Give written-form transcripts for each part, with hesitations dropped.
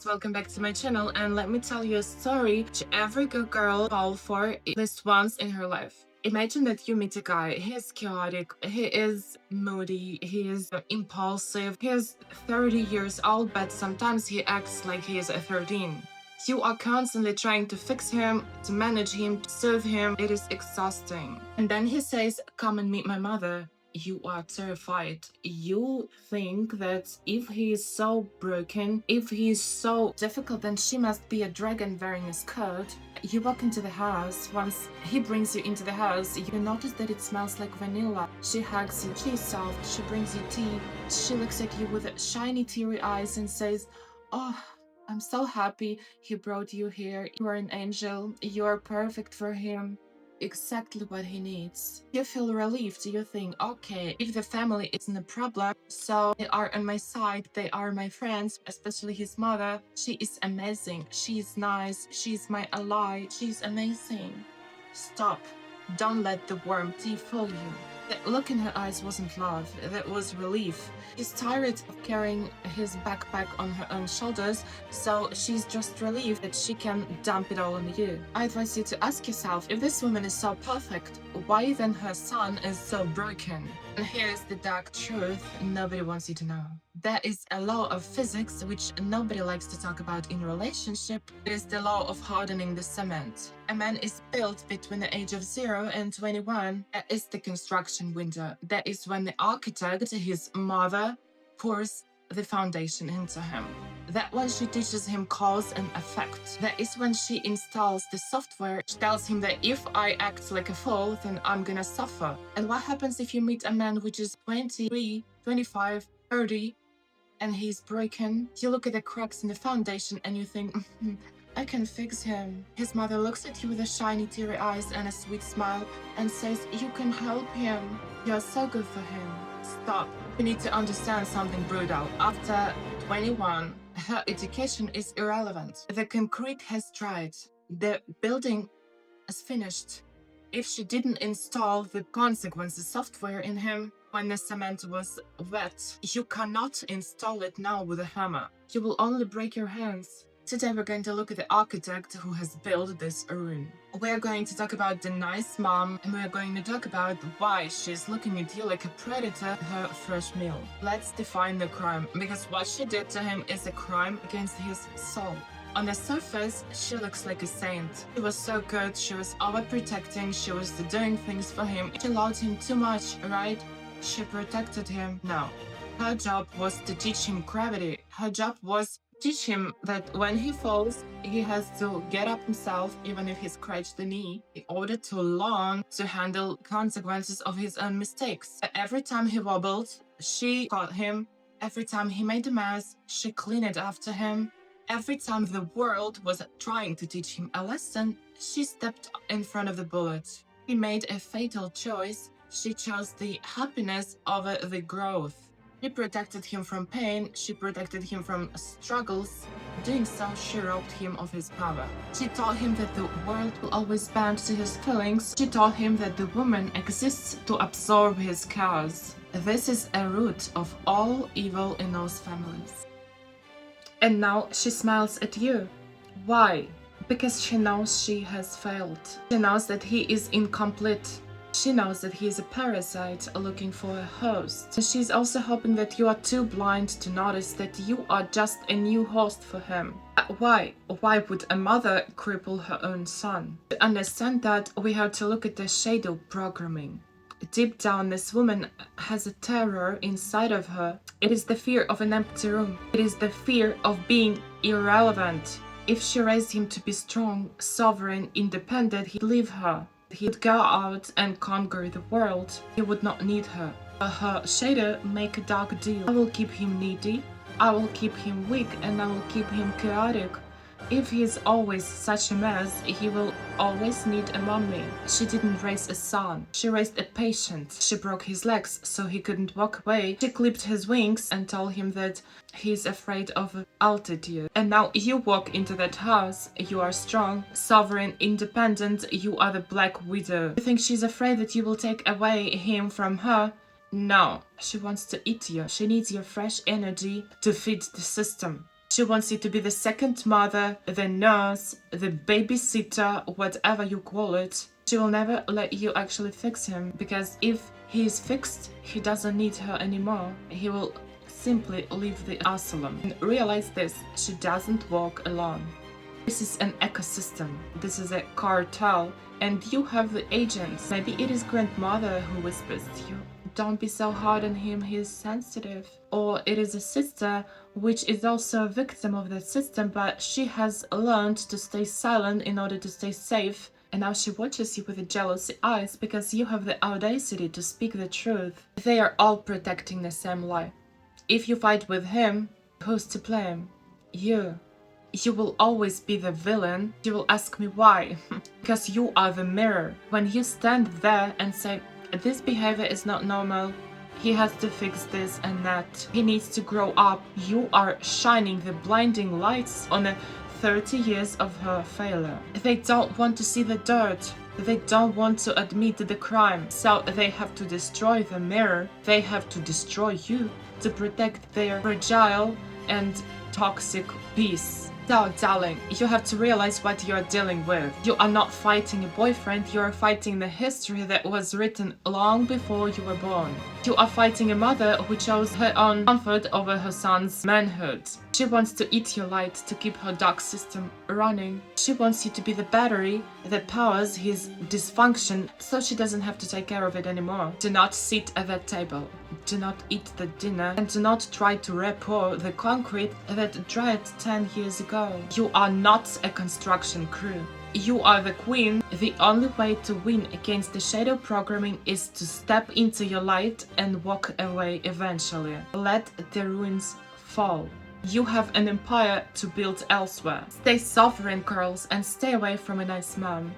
welcome back to my channel, and let me tell you a story which every good girl falls for at least once in her life. Imagine that you meet a guy, he is chaotic, he is moody, he is impulsive, he is 30 years old, but sometimes he acts like he is a 13. You are constantly trying to fix him, to manage him, to serve him. It is exhausting. And then he says, "Come and meet my mother." You are terrified. You think that if he is so broken, if he is so difficult, then she must be a dragon wearing a skirt. You walk into the house. Once he brings you into the house, you notice that it smells like vanilla. She hugs you. She's soft. She brings you tea. She looks at you with shiny, teary eyes and says, "Oh, I'm so happy he brought you here. You're an angel. You're perfect for him. Exactly what he needs." You feel relieved. You think, okay, if the family isn't a problem, so they are on my side, they are my friends, especially his mother. She is amazing. She is nice. She's my ally. She's amazing. Stop. Don't let the warm tea fool you. The look in her eyes wasn't love, that was relief. She's tired of carrying his backpack on her own shoulders, so she's just relieved that she can dump it all on you. I advise you to ask yourself, if this woman is so perfect, why then her son is so broken? And here's the dark truth nobody wants you to know. There is a law of physics which nobody likes to talk about in relationship. It is the law of hardening the cement. A man is built between the age of 0 and 21. That is the construction window. That is when the architect, his mother, pours the foundation into him. That when she teaches him cause and effect. That is when she installs the software which tells him that if I act like a fool, then I'm gonna suffer. And what happens if you meet a man which is 23, 25, 30, and he's broken? You look at the cracks in the foundation and you think, I can fix him. His mother looks at you with a shiny, teary eyes and a sweet smile and says, you can help him. You're so good for him. Stop. You need to understand something brutal. After 21, her education is irrelevant. The concrete has dried. The building is finished. If she didn't install the consequences software in him when the cement was wet, you cannot install it now with a hammer. You will only break your hands. Today we're going to look at the architect who has built this ruin. We're going to talk about the nice mom, and we're going to talk about why she's looking at you like a predator at her fresh meal. Let's define the crime, because what she did to him is a crime against his soul. On the surface, she looks like a saint. She was so good, she was overprotecting, she was doing things for him. She loved him too much, right? She protected him. No. Her job was to teach him gravity. Her job was teach him that when he falls, he has to get up himself, even if he scratched the knee, in order to learn to handle consequences of his own mistakes. Every time he wobbled, she caught him. Every time he made a mess, she cleaned it after him. Every time the world was trying to teach him a lesson, she stepped in front of the bullet. He made a fatal choice. She chose the happiness over the growth. She protected him from pain, she protected him from struggles. Doing so, she robbed him of his power. She taught him that the world will always bend to his feelings. She taught him that the woman exists to absorb his chaos. This is a root of all evil in those families. And now she smiles at you. Why? Because she knows she has failed. She knows that he is incomplete. She knows that he is a parasite looking for a host. And she's also hoping that you are too blind to notice that you are just a new host for him. Why? Why would a mother cripple her own son? To understand that, we have to look at the shadow programming. Deep down, this woman has a terror inside of her. It is the fear of an empty room. It is the fear of being irrelevant. If she raised him to be strong, sovereign, independent, he'd leave her. He'd go out and conquer the world. He would not need her. Her shadow make a dark deal. I will keep him needy, I will keep him weak, and I will keep him chaotic. If he is always such a mess, he will always need a mommy. She didn't raise a son. She raised a patient. She broke his legs so he couldn't walk away. She clipped his wings and told him that he's afraid of altitude. And now you walk into that house. You are strong, sovereign, independent. You are the Black Widow. You think she's afraid that you will take away him from her? No, she wants to eat you. She needs your fresh energy to feed the system. She She wants you to be the second mother, the nurse, the babysitter, whatever you call it. She will never let you actually fix him, because if he is fixed, he doesn't need her anymore. He will simply leave the asylum. And realize this, she doesn't walk alone. This is an ecosystem. This is a cartel. And you have the agents. Maybe it is grandmother who whispers to you, don't be so hard on him, he is sensitive. Or it is a sister, which is also a victim of the system, but she has learned to stay silent in order to stay safe. And now she watches you with jealousy eyes because you have the audacity to speak the truth. They are all protecting the same lie. If you fight with him, who's to blame? You. You will always be the villain. You will ask me why. Because you are the mirror. When you stand there and say, this behavior is not normal, he has to fix this and that, he needs to grow up, you are shining the blinding lights on the 30 years of her failure. They don't want to see the dirt. They don't want to admit the crime. So they have to destroy the mirror. They have to destroy you to protect their fragile and toxic peace. So, darling, you have to realize what you're dealing with. You are not fighting a boyfriend, you are fighting the history that was written long before you were born. You are fighting a mother who chose her own comfort over her son's manhood. She wants to eat your light to keep her dark system running. She wants you to be the battery that powers his dysfunction so she doesn't have to take care of it anymore. Do not sit at that table. Do not eat the dinner, and do not try to repour the concrete that dried 10 years ago. You are not a construction crew. You are the queen. The only way to win against the shadow programming is to step into your light and walk away eventually. Let the ruins fall. You have an empire to build elsewhere. Stay sovereign, girls, and stay away from a nice mom.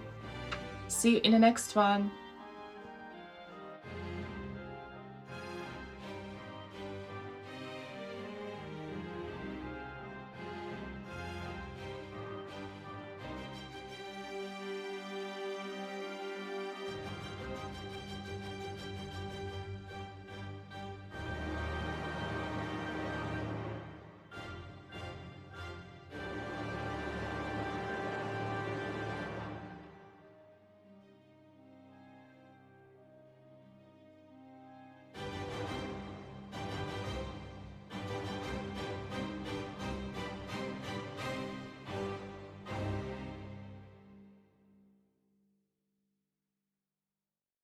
See you in the next one.